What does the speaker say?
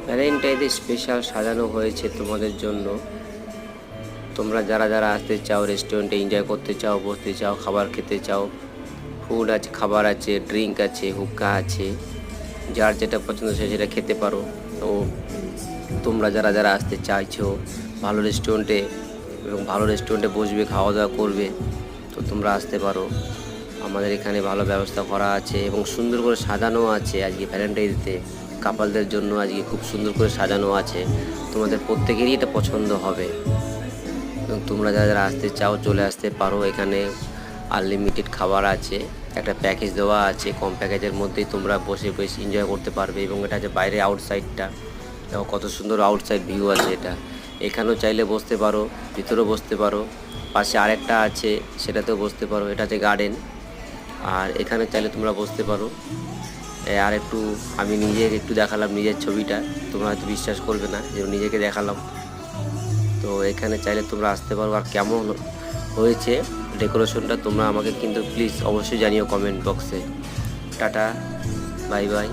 ভ্যালেন্টাইনে special সাজানো হয়েছে তোমাদের জন্য। তোমরা যারা যারা আসতে চাও, রেস্টুরেন্টে এনজয় করতে চাও, বসতে চাও, খাবার খেতে চাও, ফুড আছে, খাবার আছে, ড্রিঙ্ক আছে, হুক্কা আছে, যার যেটা পছন্দ সে সেটা খেতে পারো। তো তোমরা যারা যারা আসতে চাইছো ভালো রেস্টুরেন্টে এবং ভালো রেস্টুরেন্টে বসবে, খাওয়া দাওয়া করবে, তো তোমরা আসতে পারো। আমাদের এখানে ভালো ব্যবস্থা করা আছে এবং সুন্দর করে সাজানো আছে। আজকে ভ্যালেন্টাইন্সতে কাপলদের জন্য আজকে খুব সুন্দর করে সাজানো আছে। তোমাদের প্রত্যেকেরই এটা পছন্দ হবে এবং তোমরা যারা যারা আসতে চাও চলে আসতে পারো। এখানে আনলিমিটেড খাবার আছে, একটা প্যাকেজ দেওয়া আছে, কম প্যাকেজের মধ্যেই তোমরা বসে বসে এনজয় করতে পারবে। এবং এটা যে বাইরে আউটসাইডটা দেখো কত সুন্দর আউটসাইড ভিউ আছে। এটা এখানেও চাইলে বসতে পারো, ভিতরেও বসতে পারো, পাশে আরেকটা আছে সেটাতেও বসতে পারো। এটা হচ্ছে গার্ডেন, আর এখানে চাইলে তোমরা বসতে পারো। আর একটু আমি নিজে একটু দেখালাম নিজের ছবিটা, তোমরা হয়তো বিশ্বাস করবে না যে নিজেকে দেখালাম। তো এখানে চাইলে তোমরা আসতে পারো। আর কেমন হয়েছে ডেকোরেশনটা তোমরা আমাকে কিন্তু প্লিজ অবশ্যই জানিও কমেন্ট বক্সে। Tata, bye bye.